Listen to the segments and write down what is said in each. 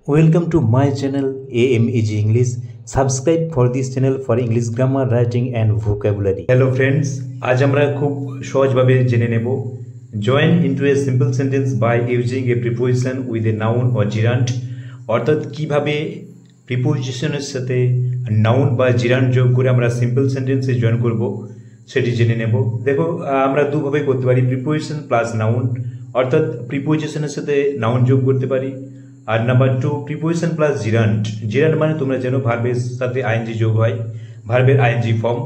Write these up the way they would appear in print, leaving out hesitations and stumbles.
Welcome to my channel AMEG English. Subscribe for this channel for English grammar, writing and vocabulary. Hello friends, আজ আমরা খুব সহজভাবে জেনে নেব join into a simple sentence by using a preposition with a noun or gerund অর্থাৎ কিভাবে প্রিপোজিশনের সাথে noun বা জিরান্ড যোগ করে আমরা সিম্পল সেন্টেন্সে জয়েন করব সেটি জেনে নেব। দেখো আমরা দুভাবে করতে পারি, প্রিপোজিশন প্লাস নাউন অর্থাৎ প্রিপোজিশনের সাথে নাউন যোগ করতে পারি। আর number 2 preposition plus gerund. Gerund মানে তোমরা জানো ভার্বের সাথে আইএনজি যোগ হয়, ভার্বের আইএনজি ফর্ম,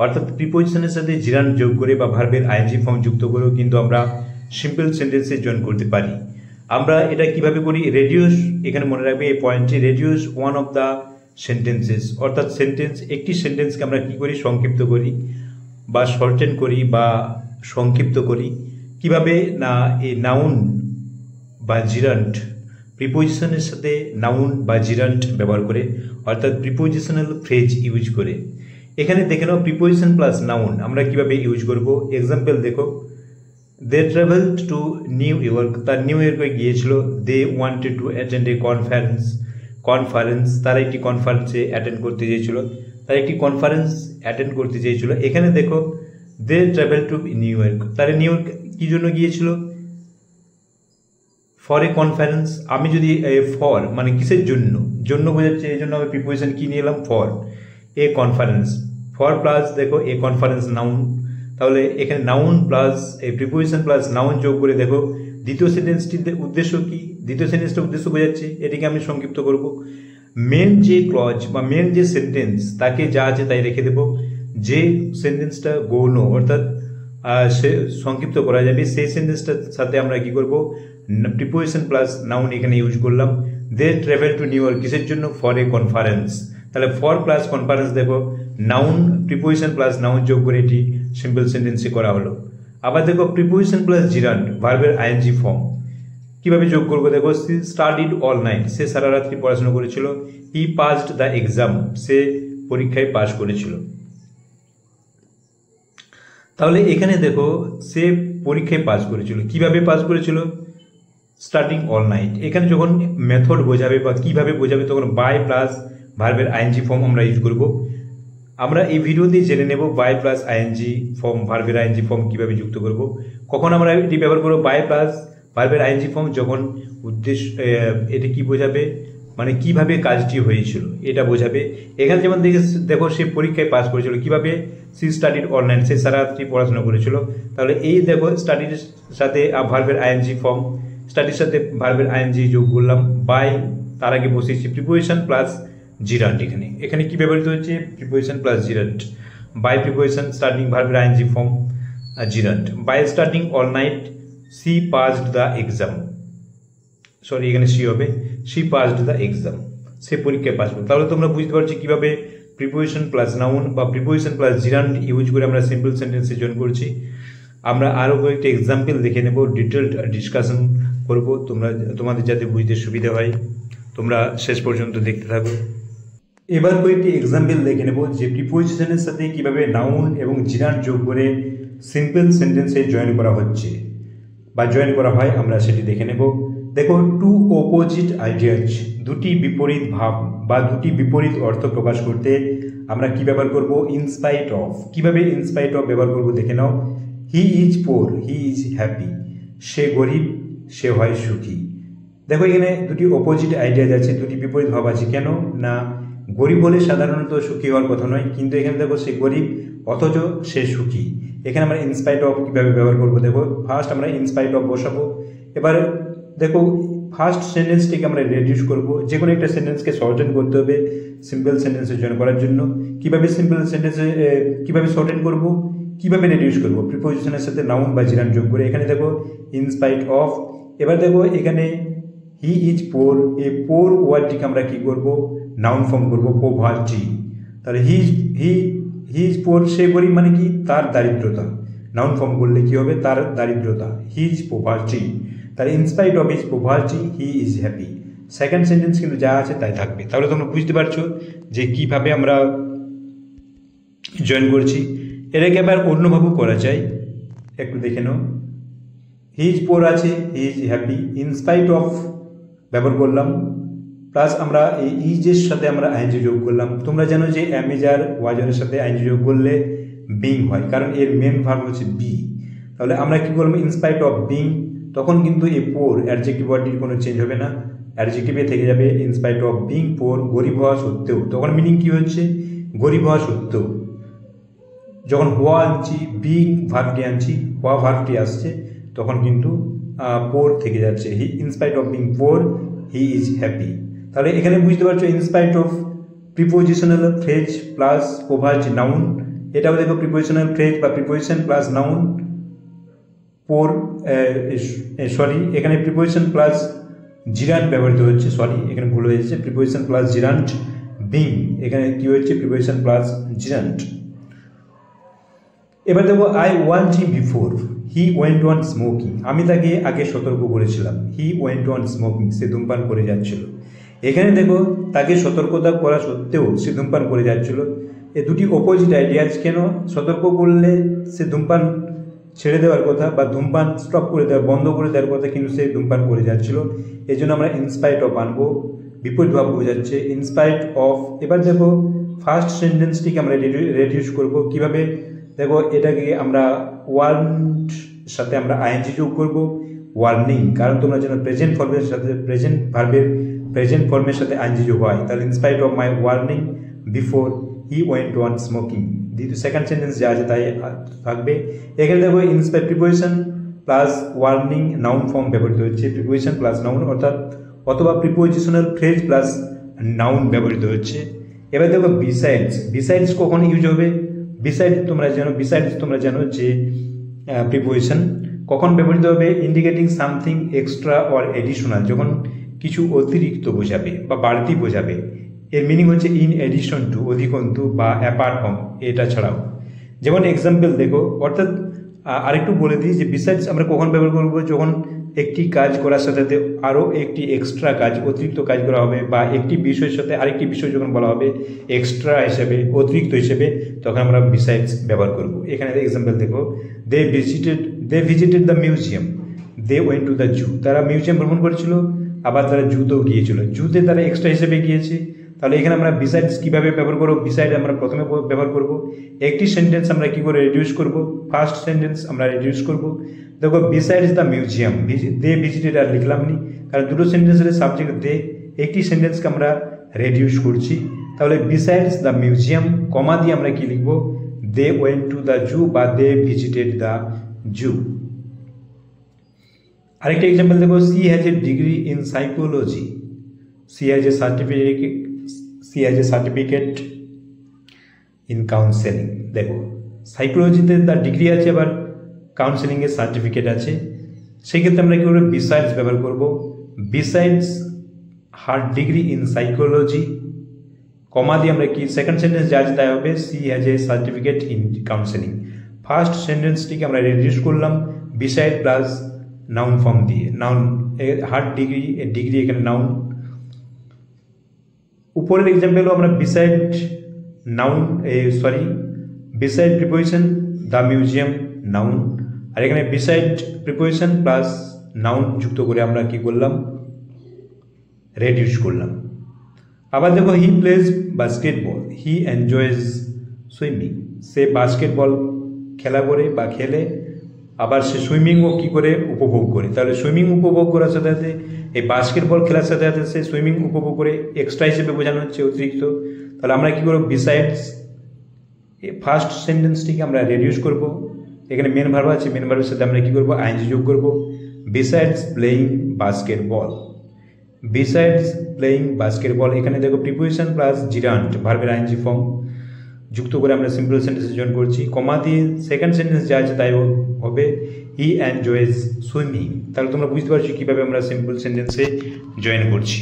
অর্থাৎ প্রিপোজিশনের সাথে জিরান্ড যোগ করে বা ভার্বের আইএনজি ফর্ম যুক্ত করেও কিন্তু আমরা সিম্পল সেন্টেন্সে জয়েন করতে পারি। আমরা এটা কিভাবে করি, রেডিউস, এখানে মনে রাখবে এই পয়েন্টটি, reduce one of the sentences অর্থাৎ একটি সেন্টেন্সকে আমরা কি করি, সংক্ষিপ্ত করি বা শর্টেন করি বা সংক্ষিপ্ত করি। কিভাবে না, এই নাউন বা জিরান্ড, প্রিপোজিশনের সাথে নাউন বা জিরান্ড ব্যবহার করে অর্থাৎ প্রিপোজিশনাল ফ্রেজ ইউজ করে। এখানে দেখে নাও প্রিপোজিশন প্লাস নাউন আমরা কিভাবে ইউজ করব। এক্সাম্পল দেখো, they travelled to New York, তার নিউ ইয়র্কে গিয়েছিল। They wanted to attend a conference, তারা একটি কনফারেন্সে অ্যাটেন্ড করতে চেয়েছিল। এখানে দেখো they travel to New York, তারা নিউ ইয়র্ক কি জন্য গিয়েছিল, ফর এ কনফারেন্স। আমি যদি ফর মানে কিসের জন্য বোঝাচ্ছে, এই জন্য আমি প্রিপোজিশন কি নিয়ে এলাম, for a conference. For plus দেখো এ কনফারেন্স নাউন, তাহলে এখানে নাউন প্লাস এই প্রিপোজিশন প্লাস নাউন যোগ করে দেখো দ্বিতীয় সেন্টেন্সটির উদ্দেশ্য কি, দ্বিতীয় সেন্টেন্সটার উদ্দেশ্য বোঝাচ্ছে, এটিকে আমি সংক্ষিপ্ত করব। মেন যে ক্লজ বা মেন যে সেন্টেন্স তাকে যা আছে তাই রেখে দেব, যে সেন্টেন্সটা গৌণ অর্থাৎ সে সংক্ষিপ্ত করা যাবে সেই সেন্টেন্সটার সাথে আমরা কি করব, প্রিপোজিশন প্লাস নাউন এখানে ইউজ করলাম। দে ট্রাভেল টু নিউ ইয়র্ক কিসের জন্য, ফর এ কনফারেন্স। তাহলে ফর প্লাস কনফারেন্স দেখো নাউন প্রিপোজিশন প্লাস নাউন যোগ করে এটি সিম্পল সেন্টেন্সে করা হলো। আবার দেখো প্রিপোজিশন প্লাস জিরান্ড ভার্বের আইএনজি ফর্ম কিভাবে যোগ করবো, দেখো সি স্টাডিড অল নাইট, সে সারা রাত্রি পড়াশোনা করেছিল। হি পাসড দ্য এক্সাম, সে পরীক্ষায় পাস করেছিল। তাহলে এখানে দেখো সে পরীক্ষায় পাস করেছিল, কিভাবে পাস করেছিল, স্টার্টিং অল নাইট। এখানে যখন মেথড বোঝাবে বা কিভাবে বোঝাবে তখন বাই প্লাস ভার্বের আইএনজি ফর্ম আমরা ইউজ করব। আমরা এই ভিডিওতে জেনে নেব বাই প্লাস আইএনজি ফর্ম, ভার্বের আইএনজি ফর্ম কিভাবে যুক্ত করব। কখন আমরা এটি ব্যবহার করব, বাই প্লাস ভার্বের আইএনজি ফর্ম যখন উদ্দেশ্য এটি কি বোঝাবে, মানে কিভাবে কাজটি হয়েছিল এটা বোঝাবে। এখানে যেমন দেখো সে পরীক্ষায় পাস করেছিল, কিভাবে, সি স্টাডিড অল নাইট, সে সারা রাত্রি পড়াশোনা করেছিল। তাহলে এই দেখো স্টাডির সাথে ভার্বের আইএনজি ফর্ম, স্টাডির সাথে ভার্বের আইএনজি যোগ করলাম, বাই তার আগে বসিয়েছি প্রিপোজিশন প্লাস জিরান্ড। এখানে কি ব্যবহৃত হচ্ছে, preposition plus gerund, by preposition starting ভার্বের ING form gerund, by starting all night she passed the exam, sorry এখানে সি হবে, সি পাসড দ্য এক্সাম, সে পরীক্ষায় পাস করবে। তাহলে তোমরা বুঝতে পারছি কিভাবে প্রিপোজিশন প্লাস নাউন বা প্রিপোজিশন প্লাস জিরান্ড ইউজ করে আমরা সিম্পল সেন্টেন্সে জয়েন করছি। আমরা আরও কয়েকটি এক্সাম্পল দেখে নেব, ডিটেলড ডিসকাশন করব, তোমাদের যাতে বুঝতে সুবিধা হয় তোমরা শেষ পর্যন্ত দেখতে থাকো। এবার কয়েকটি এক্সাম্পল দেখে নেব যে প্রিপোজিশনের সাথে কিভাবে নাউন এবং জিরান্ড যোগ করে সিম্পল সেন্টেন্সে জয়েন করা হচ্ছে বা জয়েন করা হয়, আমরা সেটি দেখে নেব। দেখো টু অপোজিট আইডিয়াজ, দুটি বিপরীত ভাব বা দুটি বিপরীত অর্থ প্রকাশ করতে আমরা কি ব্যবহার করব, ইনস্পাইট অফ। কিভাবে ইনস্পাইট অফ ব্যবহার করব দেখে নাও। He is poor, he is happy, সে গরিব, সে হয় সুখী। দেখো এখানে দুটি অপোজিট আইডিয়াজ আছে, দুটি বিপরীত ভাব আছে। কেন না, গরিব হলে সাধারণত সুখী হওয়ার কথা নয়, কিন্তু এখানে দেখো সে গরিব অথচ সে সুখী। এখানে আমরা ইনস্পাইট অফ কীভাবে ব্যবহার করবো, দেখো ফার্স্ট আমরা ইনস্পাইট অফ বসাবো। এবার দেখো ফার্স্ট সেন্টেন্সটিকে আমরা রেডিউস করব, যে কোনো একটা সেন্টেন্সকে শর্টেন করতে হবে সিম্পল সেন্টেন্সে জয়েন করার জন্য। কিভাবে সিম্পল সেন্টেন্সে কিভাবে শর্টেন করব, কিভাবে রেডিউস করব, প্রিপোজিশনের সাথে নাউন বা জিরান্ড যোগ করে। এখানে দেখো ইনস্পাইট অফ। এবার দেখো এখানে হি ইজ পোর, এই পোর ওয়ার্ডটিকে আমরা কি করব, নাউন ফর্ম করব পোভার্টি। তাহলে হি ইজ পোর, সে গরিব মানে কি, তার দারিদ্রতা। নাউন ফর্ম করলে কি হবে, তার দারিদ্রতা, হি ইজ পোভার্টি। তাহলে in spite of his poverty he is happy. Second sentence কিন্তু যা আছে তাই থাকবে। তাহলে তোমরা বুঝতে পারছো যে কিভাবে আমরা জয়েন করছি। এটাকে আবার অন্যভাবেও করা যায়, একটু দেখে নাও। হি ইজ পোর আছে, he is happy, in spite of ব্যবহার করলাম, প্লাস আমরা এই ইজের সাথে আমরা আইএনজি যোগ করলাম। তোমরা জানো যে অ্যামেজার ওয়াজারের সাথে আইএনজি যোগ করলে বিং হয়, কারণ এর মেন ভার্ব হচ্ছে বি। তাহলে আমরা কি বলবো, ইনস্পাইট অফ বিং, তখন কিন্তু এই পোর অ্যাডজেক্টিভ ওয়ার্ডটির কোনো চেঞ্জ হবে না, অ্যাডজেক্টিভে থেকে যাবে ইনস্পাইট অফ বিং পোর, গরিব হওয়া সত্ত্বেও। তখন মিনিং কি হচ্ছে, গরিব হওয়া সত্ত্বেও। যখন হওয়া আনছি, বিং ভার্বটি আনছি, হওয়া ভার্বটি আসছে, তখন কিন্তু পোর থেকে যাচ্ছে। He in spite of being poor he is happy. তাহলে এখানে বুঝতে পারছো in spite of prepositional phrase plus overt noun, এটাও দেখো প্রিপোজিশনাল ফ্রেজ বা preposition plus noun poor, sorry এখানে প্রিপোজিশন প্লাস জিরান্ট ব্যবহৃত হচ্ছে, সরি এখানে ভুল হয়ে যাচ্ছে, প্রিপোজিশন প্লাস জিরান্ট বিং, এখানে কি হচ্ছে প্রিপোজিশন প্লাস জিরান্ট। এবার দেখো I want him before he went on smoking, আমি তাকে আগে সতর্ক করেছিলাম, হি ওয়েন্ট অন স্মোকিং, সে ধূমপান করে যাচ্ছিল। এখানে দেখো তাকে সতর্কতা করা সত্ত্বেও সে ধূমপান করে যাচ্ছিল, এ দুটি অপোজিট আইডিয়াজ। কেন সতর্ক করলে সে ধূমপান ছেড়ে দেওয়ার কথা বা ধূমপান স্টপ করে দেওয়ার, বন্ধ করে দেওয়ার কথা, কিন্তু সে ধূমপান করে যাচ্ছিল। এই জন্য আমরা ইনস্পাইট অফ আনবো, বিপরীত ভাব বোঝাচ্ছে ইনস্পাইট অফ। এবার দেখো ফার্স্ট সেন্টেন্সটিকে আমরা রেডিউস করব কিভাবে, দেখো এটাকে আমরা ওয়ার্ন্ট সাথে আমরা আইএনজি যোগ করব, ওয়ার্নিং, কারণ তোমরা যেন প্রেজেন্ট ফর্মের সাথে প্রেজেন্ট ভার্বের প্রেজেন্ট ফর্মের সাথে আইএনজি যোগ হয়। তাহলে in spite of my warning before he went on smoking, দ্বিতীয় সেকেন্ড সেন্টেন্স যা আছে তাই থাকবে। এখানে দেখো in spite preposition plus warning noun form ব্যবহৃত হচ্ছে, প্রিপোজিশন প্লাস নাউন অর্থাৎ অথবা প্রিপোজিশনাল ফ্রেজ প্লাস নাউন ব্যবহৃত হচ্ছে। এবার দেখো বিসাইডস, বিসাইডস কখন ইউজ হবে, বিসাইডস তোমরা জানো যে প্রিপোজিশন কখন ব্যবহৃত হবে, indicating something extra or additional, যখন কিছু অতিরিক্ত বোঝাবে বা বাড়তি বোঝাবে। এর মিনিং হচ্ছে ইন এডিশন টু, অধিকন্তু বা অ্যাপার্ট ফ্রম, এটা ছাড়াও। যেমন এক্সাম্পল দেখো, অর্থাৎ আরেকটু বলে দিই যে বিসাইডস আমরা কখন ব্যবহার করবো, যখন একটি কাজ করার সাথে সাথে আরও একটি এক্সট্রা কাজ, অতিরিক্ত কাজ করা হবে, বা একটি বিষয়ের সাথে আরেকটি বিষয় যখন বলা হবে এক্সট্রা হিসেবে, অতিরিক্ত হিসেবে, তখন আমরা বিসাইডস ব্যবহার করব। এখানে এক্সাম্পল দেখো, they visited the museum, they went to the zoo, তারা মিউজিয়াম ভ্রমণ করেছিল, আবার তারা জুতেও গিয়েছিল, জুতে তারা এক্সট্রা হিসেবে গিয়েছে। তাহলে এখানে আমরা বিসাইডস কীভাবে ব্যবহার করবো, বিসাইড আমরা প্রথমে ব্যবহার করব, একটি সেন্টেন্স আমরা কী করে রিডিউস করব, ফার্স্ট সেন্টেন্স আমরা রিডিউস করব। দেখো besides the museum, they visited আর লিখলাম নি, কারণ দুটো সেন্টেন্সের সাবজেক্ট দে, একটি সেন্টেন্সকে আমরা রিডিউস করছি। তাহলে বিসাইডস দ্য মিউজিয়াম কমা দিয়ে আমরা কি লিখব, they went to the zoo বা দে ভিজিটেড দ্য জু। আরেকটা এক্সাম্পল দেখো, she has a degree in psychology, she has a certificate in counselling. দেখো সাইকোলজিতে তার ডিগ্রি আছে, আবার কাউন্সেলিংয়ের সার্টিফিকেট আছে, সেক্ষেত্রে আমরা কী করবো, বিসাইডস ব্যবহার করব। Besides her degree in psychology, comma দিয়ে আমরা কি সেকেন্ড সেন্টেন্স যা আছে তাই হবে, she has a certificate in counselling. First সেন্টেন্সটিকে আমরা রিডিউস করলাম বিসাইড প্লাস নাউন ফর্ম দিয়ে, নাউন হার ডিগ্রি, ডিগ্রি এখানে নাউন। উপরের এক্সাম্পলও আমরা beside noun, beside preposition the museum noun, আর এখানে বিসাইড প্রিপোজিশন প্লাস নাউন যুক্ত করে আমরা কি করলাম, রেডিউস করলাম। আবার দেখো he plays basketball, he enjoys swimming, সে বাস্কেটবল খেলা করে বা খেলে, আবার সে সুইমিংও কী করে উপভোগ করে। তাহলে সুইমিং উপভোগ করার সাথে সাথে এই বাস্কেটবল খেলার সাথে সাথে সে সুইমিং উপভোগ করে, এক্সট্রা হিসেবে বোঝানো হচ্ছে অতিরিক্ত। তাহলে আমরা কী করব, বিসাইডস ফার্স্ট সেন্টেন্সটিকে আমরা রিডিউস করব, এখানে মেন ভার্ব আছে, মেন ভার্বের সাথে আমরা কী করব, আইএনজি যোগ করব, besides playing basketball, besides playing basketball. এখানে দেখো প্রিপোজিশন প্লাস জিরান্ট ভার্বের আইএনজি ফর্ম যুক্ত করে আমরা সিম্পল সেন্টেন্স জয়েন করছি, কমা দিয়ে সেকেন্ড সেন্টেন্স যা আছে তাই হবে, হি এনজয়েজ সুইমিং। তাহলে তোমরা বুঝতে পারছো কীভাবে আমরা সিম্পল সেন্টেন্সে জয়েন করছি।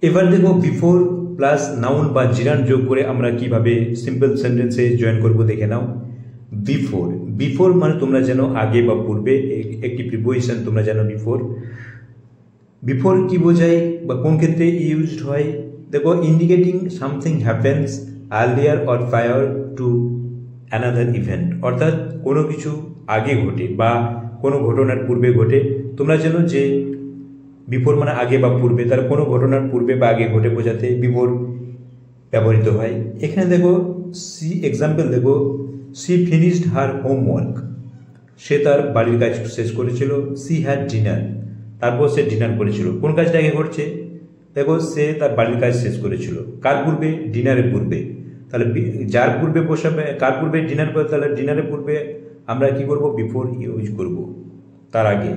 এবার দেখো বিফোর প্লাস নাউন বা জিরান্ট যোগ করে আমরা কিভাবে সিম্পল সেন্টেন্সে জয়েন করব দেখে নাও। বিফোর, বিফোর মানে তোমরা জানো আগে বা পূর্বে, একটি প্রিপোজিশন তোমরা জানো বিফোর। বিফোর কি বোঝায় বা কোন ক্ষেত্রে ইউজড হয়, দেখো indicating something happens earlier or prior to another event, অর্থাৎ কোনো কিছু আগে ঘটে বা কোনো ঘটনার পূর্বে ঘটে। তোমরা জানো যে বিফোর মানে আগে বা পূর্বে, তার কোনো ঘটনার পূর্বে বা আগে ঘটে বোঝাতে বিফোর ব্যবহৃত হয়। এখানে দেখো সি এক্সাম্পল দেখো, সি ফিনিশড হার হোমওয়ার্ক, সে তার বাড়ির কাজ শেষ করেছিল। সি হ্যাড ডিনার, তারপর সে ডিনার করেছিল। কোন কাজটা আগে ঘটছে? দেখো সে তার বাড়ির কাজ শেষ করেছিল, কার পূর্বে? ডিনারের পূর্বে। তাহলে যার পূর্বে বসাবে, কার পূর্বে? ডিনার করে, তাহলে ডিনারের পূর্বে আমরা কি করব? বিফোর ইউজ করব। তার আগে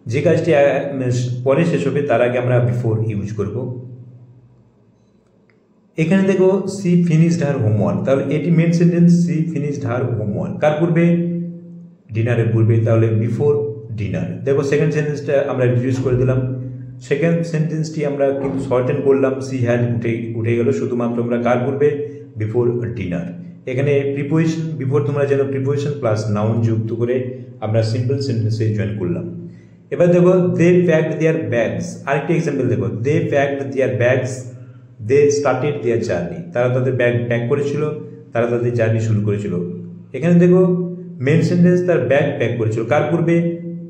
যে কাজটি পরে শেষ হবে তার আগে আমরা বিফোর ইউজ করব। এখানে দেখো সি ফিনিশড হার হোমওয়ার্ক, তাহলে এটি main sentence. She finished her homework কার পূর্বে? ডিনারের পূর্বে, তাহলে বিফোর ডিনার। দেখো সেকেন্ড সেন্টেন্সটা আমরা রিডিউস করে দিলাম। সেকেন্ড সেন্টেন্সটি আমরা কিন্তু শর্টেন করলাম, সি হ্যাড উঠে গেল, শুধুমাত্র আমরা কার পূর্বে? Before dinner. এখানে প্রিপোজিশন বিফোর তোমরা যেন প্রিপোজিশন প্লাস নাউন যুক্ত করে আমরা সিম্পল সেন্টেন্সে জয়েন করলাম। এবার দেখো দে প্যাকড দেয়ার ব্যাগস, আরেকটি এক্সাম্পল দেখো, they packed their bags, they started their journey, তারা তাদের ব্যাগ প্যাক করেছিল, তারা তাদের জার্নি শুরু করেছিল। এখানে দেখো মেন সেন্টেন্স তার ব্যাগ প্যাক করেছিল, কার পূর্বে?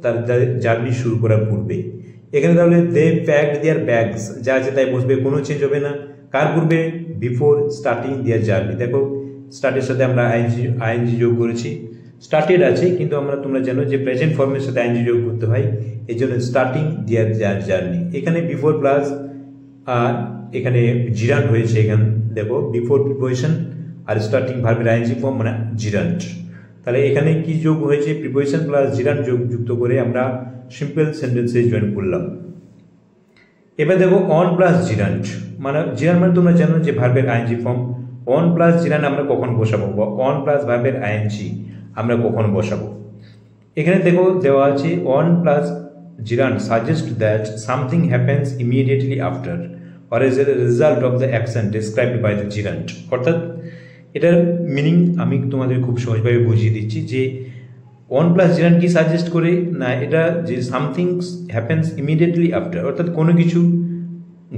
তার জার্নি শুরু করার পূর্বে। এখানে তাহলে দে প্যাকড দেয়ার ব্যাগস যা আছে তাই বসবে, কোনো চেঞ্জ হবে না। কার পূর্বে? Before starting their journey. দেখো স্টার্টের সাথে আমরা আইএনজি যোগ করেছি, স্টার্টেড আছে কিন্তু তোমরা জানো যে প্রেজেন্ট ফর্মের সাথে আইএনজি যোগ করতে হয়, এই জন্য স্টার্টিং দেয়ার জার্নি। এখানে বিফোর প্লাস এখানে জিরান্ট হয়েছে। এখানে দেখো বিফোর প্রিপোজিশন আর স্টার্টিং ভার্বের আইএনজি ফর্ম মানে জিরান্ট। তাহলে এখানে কি যোগ হয়েছে? প্রিপোজিশন প্লাস জিরান্ট যুক্ত করে আমরা সিম্পল সেন্টেন্সে জয়েন করলাম। এবার দেখো অন প্লাস জিরান্ট, মানে জিরান্ট মানে তোমরা জানো যে ভার্বের ING form. On plus gerund আমরা কখন বসাবো, বা অন প্লাস ভার্বের আইএনজি আমরা কখন বসাবো? এখানে দেখো দেওয়া আছে on plus gerund suggest that something happens immediately after or as a result of the action described by the gerund। অর্থাৎ এটার মিনিং আমি তোমাদের খুব সহজভাবে বুঝিয়ে দিচ্ছি যে অন প্লাস জিরান্ট কি সাজেস্ট করে না, এটা যে সামথিং হ্যাপেন্স ইমিডিয়েটলি আফটার, অর্থাৎ কোনো কিছু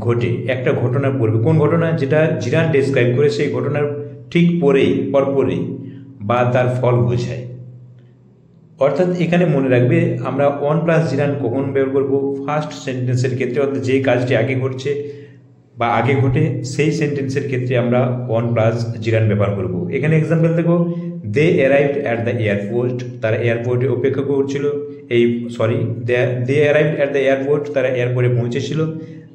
ঘটে একটা ঘটনার পূর্বে। কোন ঘটনা? যেটা জিরান্ট ডেসক্রাইব করে সেই ঘটনার ঠিক পরপরই বা তার ফল বোঝায়। অর্থাৎ এখানে মনে রাখবে আমরা অন প্লাস জিরান্ট কখন ব্যবহার করবো? ফার্স্ট সেন্টেন্সের ক্ষেত্রে, অর্থাৎ যে কাজটি আগে ঘটছে বা আগে ঘটে সেই সেন্টেন্সের ক্ষেত্রে আমরা অন প্লাস জিরান্ট ব্যবহার করব। এখানে এক্সাম্পল দেখো, they arrived at the airport, তারা এয়ারপোর্টে অপেক্ষা করছিল। They arrived at the airport, তারা এয়ারপোর্টে পৌঁছেছিল।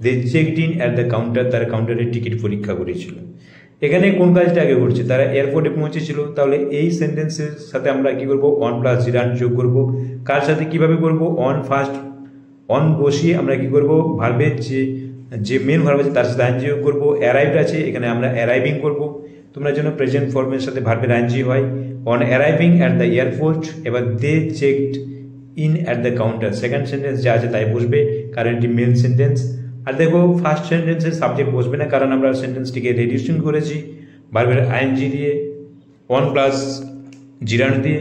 They checked in at the counter, তারা কাউন্টারে টিকিট পরীক্ষা করেছিল। এখানে কোন কাজটা আগে ঘটছে? তারা এয়ারপোর্টে পৌঁছেছিল। তাহলে এই সেন্টেন্সের সাথে আমরা কি করব? অন প্লাস জিরান্ট যোগ করব। কার সাথে কিভাবে করব? অন বসিয়ে আমরা কি করব? ভার্বের যে মেন ভার্ব আছে তার সাথে আইএনজি যোগ করবো। অ্যারাইভড আছে, এখানে আমরা অ্যারাইভিং করব। তোমরা যেন প্রেজেন্ট ফর্মের সাথে ভার্বের আইএনজি হয়। On arriving at the airport, এবার they checked in at the counter, second sentence যা আছে তাই বসবে কারণ এটি মেন সেন্টেন্স। আর দেখো ফার্স্ট সেন্টেন্সের সাবজেক্ট বসবে না, কারণ আমরা সেন্টেন্সটিকে রিডিউসিং করেছি ভার্বের আইএনজি দিয়ে, অন প্লাস জিরান্ট দিয়ে।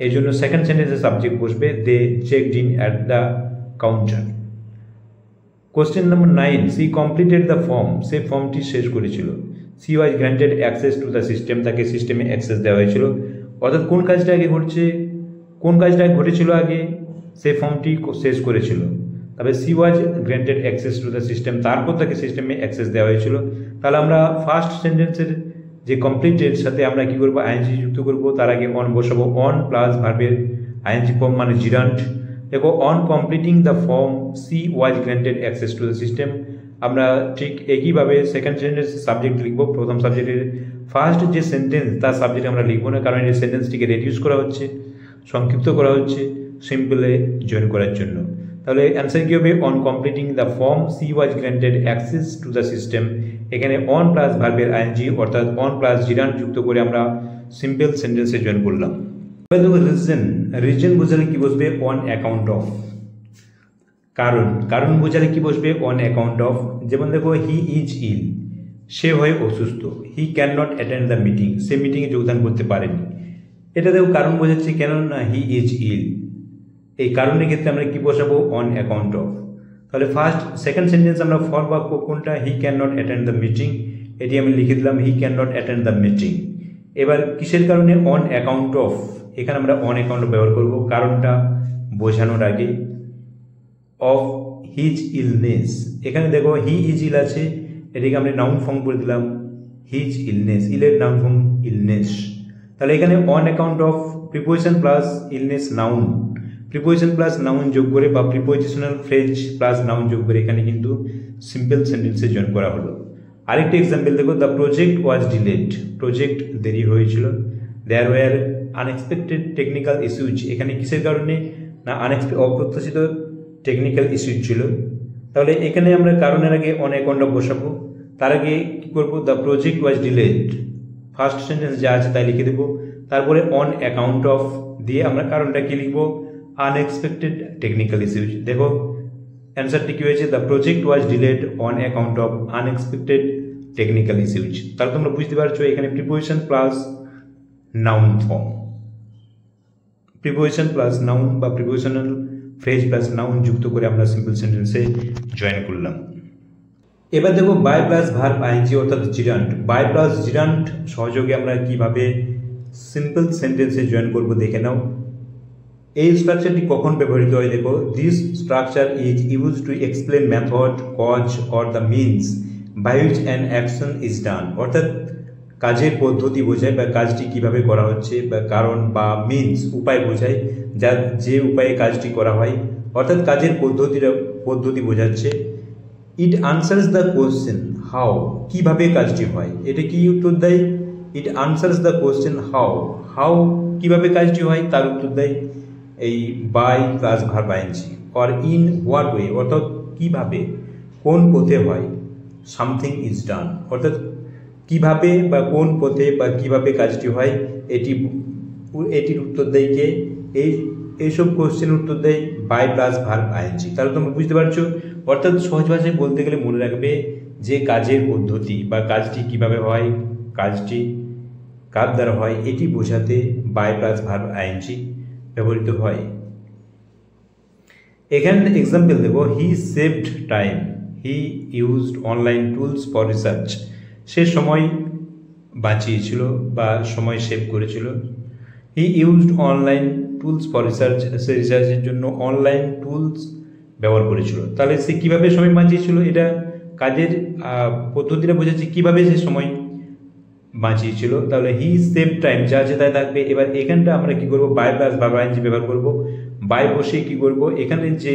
এই জন্য সেকেন্ড সেন্টেন্সের সাবজেক্ট বসবে they checked in at the counter. Question number 9, she completed the form, সে ফর্মটি শেষ করেছিল। She was granted access to the system, তাকে সিস্টেমে অ্যাক্সেস দেওয়া হয়েছিল। অর্থাৎ কোন কাজটা আগে ঘটছে? কোন কাজটা ঘটেছিল আগে? সে ফর্মটি শেষ করেছিল। তবে C was granted access to the system, তারপর তাকে সিস্টেমে অ্যাক্সেস দেওয়া হয়েছিল। তাহলে আমরা ফার্স্ট সেন্টেন্সের যে কমপ্লিটেড সাথে আমরা কি করবো? আইএনজি যুক্ত করব। তার আগে অন বসাবো, অন প্লাস ভার্বের আইএনজি ফর্ম মানে জিরান্ট। দেখো on completing the form C was granted access to the system, আমরা ঠিক একইভাবে সেকেন্ড সেন্টেন্সের সাবজেক্ট লিখবো। প্রথম সাবজেক্টের ফার্স্ট যে সেন্টেন্স তার সাবজেক্ট আমরা লিখবো না, কারণ এই সেন্টেন্সটিকে রিডিউস করা হচ্ছে, সংক্ষিপ্ত করা হচ্ছে সিম্পলে জয়েন করার জন্য। তাহলে অ্যান্সার কী হবে? On completing the form C was granted access to the system. এখানে অন প্লাস ভার্বের আইএনজি অর্থাৎ অন প্লাস জিরান্ট যুক্ত করে আমরা সিম্পল সেন্টেন্সে জয়েন করলাম। এবার দেখো রিজন বোঝালে কি বসবে? On account of. কারণ বোঝালে কি বসবে? On account of. যেমন দেখো হি ইজ ইল, সে হয়ে অসুস্থ। He can not attend the meeting, সে মিটিংয়ে যোগদান করতে পারেনি। এটা দেখো কারণ বোঝাচ্ছে, কেন না হি ইজ ইল। এই কারণের ক্ষেত্রে আমরা কি বসাবো? On account of. তাহলে সেকেন্ড সেন্টেন্স আমরা ফর বা কোনটা? হি can not attend the meeting, এটি আমি লিখে দিলাম হি can not attend the meeting. এবার কিসের কারণে? On account of. এখানে আমরা অন অ্যাকাউন্ট ব্যবহার করব কারণটা বোঝানোর আগে। Of his illness. এখানে দেখো হি ইজ ইল আছে, এটাকে আমরা নাউন ফর্ম করে দিলাম হিজ ইলনেস, ইলের নাউন ফর্ম ইলনেস। তাহলে এখানে on account of preposition plus illness noun, preposition plus noun যোগ করে বা প্রিপোজিশনাল ফ্রেজ প্লাস নাউন যোগ করে এখানে কিন্তু সিম্পল সেন্টেন্সে জয়েন করা হলো। আরেকটা এক্সাম্পল দেখো, the project was delayed, project দেরি হয়েছিল। There were unexpected technical issues, এখানে কিসের কারণে না অপ্রত্যাশিত টেকনিক্যাল ইস্যুজ ছিল। তাহলে এখানে আমরা কারণের আগে অন অ্যাকাউন্ট বসাবো, তার আগে কি করব, the project was delayed, first sentence যা আছে তাই লিখে দেবো, তারপরে অন অ্যাকাউন্ট অফ দিয়ে আমরা কারণটা কি লিখবো, আনএক্সপেক্টেড টেকনিক্যাল ইস্যুজ। দেখো অ্যান্সারটি কি হয়েছে, the project was delayed on account of unexpected technical issues. তাহলে তোমরা বুঝতে পারছো এখানে preposition plus noun form, preposition plus noun বা প্রিপোজিশনাল ফ্রেজ প্লাস নাউন যুক্ত করে আমরা সিম্পল সেন্টেন্সে জয়েন করলাম। এবার দেখো বাই প্লাস ভার্ব আইএনজি অর্থাৎ জিরান্ট, বাই প্লাস জিরান্ট সহযোগে আমরা কিভাবে সিম্পল সেন্টেন্সে জয়েন করব দেখে নাও। এই স্ট্রাকচারটি কখন ব্যবহৃত হয়, দেখো this structure is use to explain method, cause or the means by which an action is done, অর্থাৎ কাজের পদ্ধতি বোঝায় বা কাজটি কিভাবে করা হচ্ছে, বা কারণ বা মিনস উপায় বোঝায় যা যে উপায়ে কাজটি করা হয়, অর্থাৎ কাজের পদ্ধতি বোঝাচ্ছে। It answers the question how, কিভাবে কাজটি হয়, এটা কি উত্তর দেয়, it answers the question how, how কিভাবে কাজটি হয় তার উত্তর দেয় এই by plus verb ING. Or in what way, অর্থাৎ কিভাবে কোন পথে হয়, সামথিং ইজ ডান, অর্থাৎ কিভাবে বা কোন পথে বা কিভাবে কাজটি হয় এটির উত্তর দেয় কে, এইসব কোশ্চেন উত্তর দেয় বাই প্লাস ভার্ব আইএনজি। তাহলে তোমরা বুঝতে পারছো, অর্থাৎ সহজ ভাষায় বলতে গেলে মনে রাখবে যে কাজের পদ্ধতি বা কাজটি কিভাবে হয়, কাজটি কার দ্বারা হয়, এটি বোঝাতে বাই প্লাস ভার্ব আইএনজি ব্যবহৃত হয়। এখানে এক্সাম্পল দেবো, he saved time, he used online tools for research, সে সময় বাঁচিয়েছিল বা সময় সেভ করেছিল। He used online tools for research, সে রিসার্চের জন্য অনলাইন টুলস ব্যবহার করেছিল। তাহলে সে কীভাবে সময় বাঁচিয়েছিল, এটা কাজের পদ্ধতিটা বোঝাচ্ছে কীভাবে সে সময় বাঁচিয়েছিল। তাহলে হি সেভ টাইম যা আছে তাই থাকবে। এবার এখানটা আমরা কি করব, বাই প্লাস ভার্ব আইএনজি ব্যবহার করব। বাই বসে কি করব, এখানে যে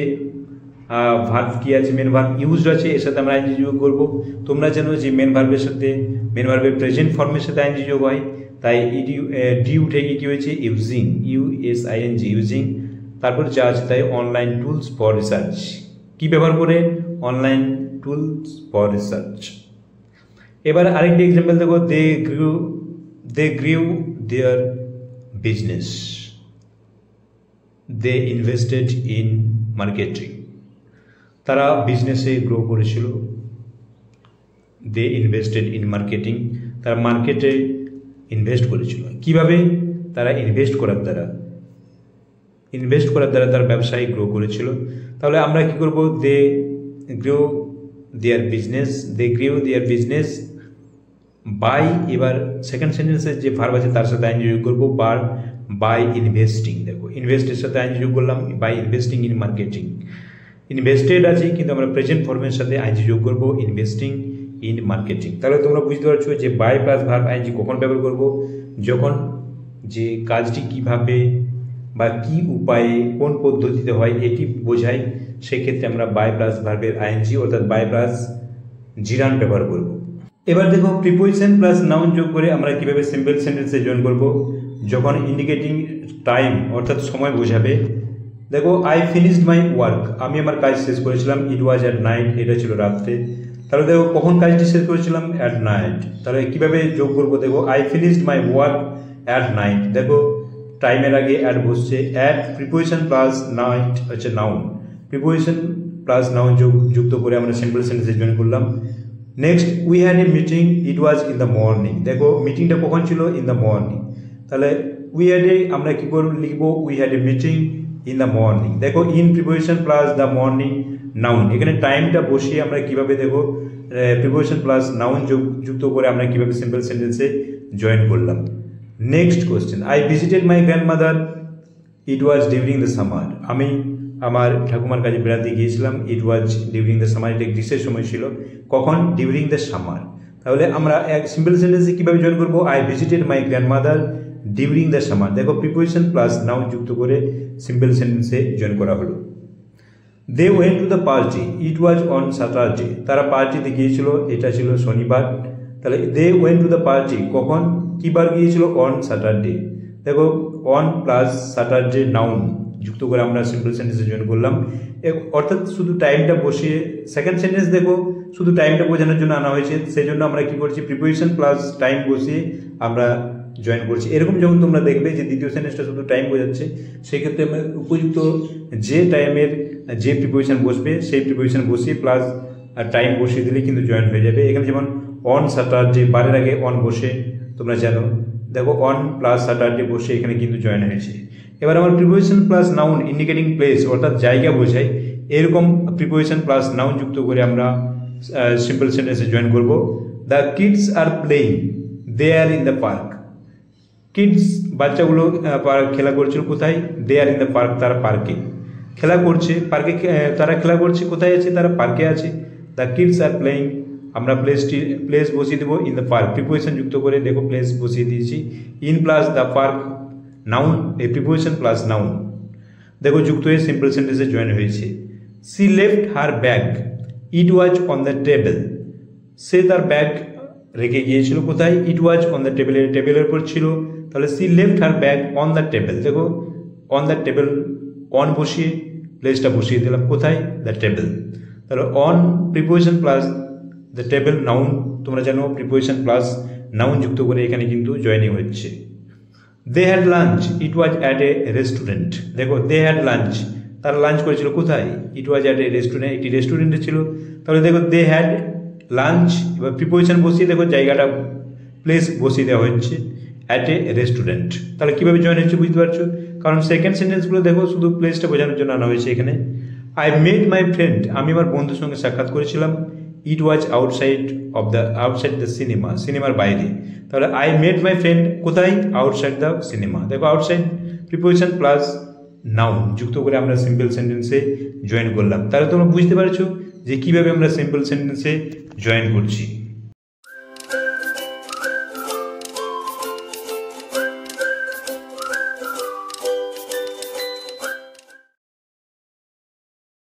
ভার্ব কি আছে, মেন ভার্ব ইউজড আছে, এর সাথে আমরা আইএনজি যোগ করব। তোমরা জানো যে মেন ভার্বের সাথে মেন ভার্বের প্রেজেন্ট ফর্মের সাথে আইএনজি যোগ হয়, তাই ডি উঠে গিয়ে কি হয়েছে ইউজিং, ইউএসআইএনজি ইউজিং, তারপর যা আছে তাই অনলাইন টুলস ফর রিসার্চ, কি ব্যবহার করে, অনলাইন টুলস ফর রিসার্চ। এবার আরেকটি এক্সাম্পল দেখো, they grew their business, they invested in marketing, তারা বিজনেসে গ্রো করেছিল। দে ইনভেস্টেড ইন মার্কেটিং, তারা মার্কেটে ইনভেস্ট করেছিল। কিভাবে, তারা ইনভেস্ট করার দ্বারা তার ব্যবসায় গ্রো করেছিল। তাহলে আমরা কি করব, they grow their business by, এবার সেকেন্ড সেন্টেন্সের যে ভার্ব আছে তার সাথে আইএনজি যোগ করবো, বাই ইনভেস্টিং। দেখো ইনভেস্টের সাথে আইএনজি যোগ করলাম, by investing in marketing. Invested আছে কিন্তু আমরা প্রেজেন্ট ফর্মের সাথে আইএনজি যোগ করবো, ইনভেস্টিং ইন মার্কেটিং। তাহলে তোমরা বুঝতে পারছো যে বাই প্লাস ভার্ব আইএনজি কখন ব্যবহার করব, যখন যে কাজটি কিভাবে বা কি উপায়ে কোন পদ্ধতিতে হয় এটি বোঝায়, সেক্ষেত্রে আমরা বাই প্লাস ভার্বের আইএনজি অর্থাৎ বাই প্লাস জিরান ব্যবহার করব। এবার দেখো প্রিপোজিশন প্লাস নাউন যোগ করে আমরা কিভাবে সিম্পল সেন্টেন্সে জয়েন করব, যখন ইন্ডিকেটিং টাইম অর্থাৎ সময় বোঝাবে। দেখো আই ফিনিশড মাই ওয়ার্ক, আমি আমার কাজ শেষ করেছিলাম। ইট ওয়াজ অ্যাট নাইট, এটা ছিল রাত্রে। তাহলে দেখো কখন কাজটি শেষ করেছিলাম, অ্যাট নাইট। তাহলে কিভাবে যোগ করবো, দেখো I finished my work at night, দেখো টাইমের আগে অ্যাট বসছে, অ্যাট প্রিপোজিশন প্লাস নাইট হচ্ছে নাউন, প্রিপোজিশন প্লাস নাউন যুক্ত করে আমরা সিম্পল সেন্টেন্সে জয়েন করলাম। Next we had a meeting, it was in the morning, দেখো মিটিংটা কখন ছিল, ইন দ্য মর্নিং। তাহলে উই হ্যাড এ আমরা কি করব, লিখবো we had a meeting in the morning. দেখো in preposition plus the morning noun, এখানে টাইমটা বসিয়ে আমরা কিভাবে দেখো প্রিপোজিশন প্লাস নাউন যুক্ত করে আমরা কিভাবে সিম্পল সেন্টেন্সে জয়েন করলাম। Next question, I visited my grandmother, it was during the summer, আমি আমার ঠাকুমার কাছে বেড়াতে গিয়েছিলাম। It was during the summer, এটা গ্রীষ্মের সময় ছিল। কখন? During the summer. তাহলে আমরা এক সিম্পল সেন্টেন্সে কীভাবে জয়েন করবো? I visited my grandmother during the summer. দেখো প্রিপোজিশন প্লাস নাউন যুক্ত করে সিম্পল সেন্টেন্সে জয়েন করা হলো। They went to the party, it was on Saturday. তারা পার্টিতে গিয়েছিল, এটা ছিল শনিবার। তাহলে they went to the party কখন, কী বার গিয়েছিল? On Saturday. দেখো অন প্লাস স্যাটারডে নাউন যুক্ত করে আমরা সিম্পল সেন্টেন্সে জয়েন করলাম। অর্থাৎ শুধু টাইমটা বসিয়ে, সেকেন্ড সেন্টেন্স দেখো শুধু টাইমটা বোঝানোর জন্য আনা হয়েছে, সেই জন্য আমরা কি করছি? প্রিপোজিশন প্লাস টাইম বসিয়ে আমরা জয়েন করছি। এরকম যখন তোমরা দেখবে যে দ্বিতীয় সেন্টেন্সটা শুধু টাইম বোঝাচ্ছে, সেক্ষেত্রে আমরা উপযুক্ত যে টাইমের যে প্রিপোজিশন বসবে সেই প্রিপোজিশন বসিয়ে প্লাস টাইম বসিয়ে দিলে কিন্তু জয়েন হয়ে যাবে। এখানে যেমন অন স্যাটারডে, বারের আগে অন বসে, তোমরা জানো। দেখো অন প্লাস স্যাটারডে বসে এখানে কিন্তু জয়েন হয়েছে। এবার আমার preposition plus noun indicating place, অর্থাৎ জায়গা বোঝায়, এরকম প্রিপোজিশন প্লাস নাউন যুক্ত করে আমরা সিম্পল সেন্টেন্সে জয়েন করব। The kids are playing, they are in the park. Kids বাচ্চাগুলো খেলা করছিল কোথায়? They are in the park, তারা পার্কে খেলা করছে। পার্কে তারা খেলা করছে, কোথায় আছে? তারা পার্কে আছে। দ্য কিডস আর প্লেইং, আমরা প্লেস বসিয়ে দেবো ইন দ্য পার্ক, প্রিপোজিশন যুক্ত করে দেখো প্লেস বসিয়ে দিয়েছি। In plus the park noun, এ প্রিপোজিশন প্লাস নাউন দেখো যুক্ত হয়ে সিম্পল সেন্টেন্সে জয়েন হয়েছে। She left her bag, it was on the table. সে তার ব্যাগ রেখে গিয়েছিল কোথায়? It was on the table, টেবিলের উপর ছিল। তাহলে she left her bag on the table. দেখো অন দ্য টেবিল, অন বসিয়ে প্লেসটা বসিয়ে দিলাম কোথায়? The table. তাহলে on preposition plus the table noun, তোমরা জানো প্রিপোজিশন প্লাস নাউন যুক্ত করে এখানে কিন্তু জয়েনিং হচ্ছে। They had lunch, it was at a restaurant. দেখো দে হ্যাড লাঞ্চ, তারা লাঞ্চ করেছিল কোথায়? It was at a restaurant, একটি রেস্টুরেন্টে ছিল। তাহলে দেখো দে হ্যাড লাঞ্চ, এবার প্রিপোজিশন বসিয়ে দেখো জায়গাটা প্লেস বসিয়ে দেওয়া হচ্ছে অ্যাট এ রেস্টুরেন্ট। তাহলে কীভাবে জয়েন হচ্ছে বুঝতে পারছো? কারণ সেকেন্ড সেন্টেন্সগুলো দেখো শুধু প্লেসটা বোঝানোর জন্য আনা হয়েছে এখানে। আই মেট মাই ফ্রেন্ড, আমি আমার বন্ধুর সঙ্গে সাক্ষাৎ করেছিলাম। ইট ওয়াজ আউটসাইড দ্য সিনেমা, সিনেমার বাইরে। তাহলে আই মেট মাই ফ্রেন্ড কোথায়? Outside the cinema. দেখো আউটসাইড প্রিপোজিশন প্লাস নাউন যুক্ত করে আমরা সিম্পল সেন্টেন্সে জয়েন করলাম। তাহলে তোমরা বুঝতে পারছো যে কীভাবে আমরা সিম্পল সেন্টেন্সে জয়েন করছি।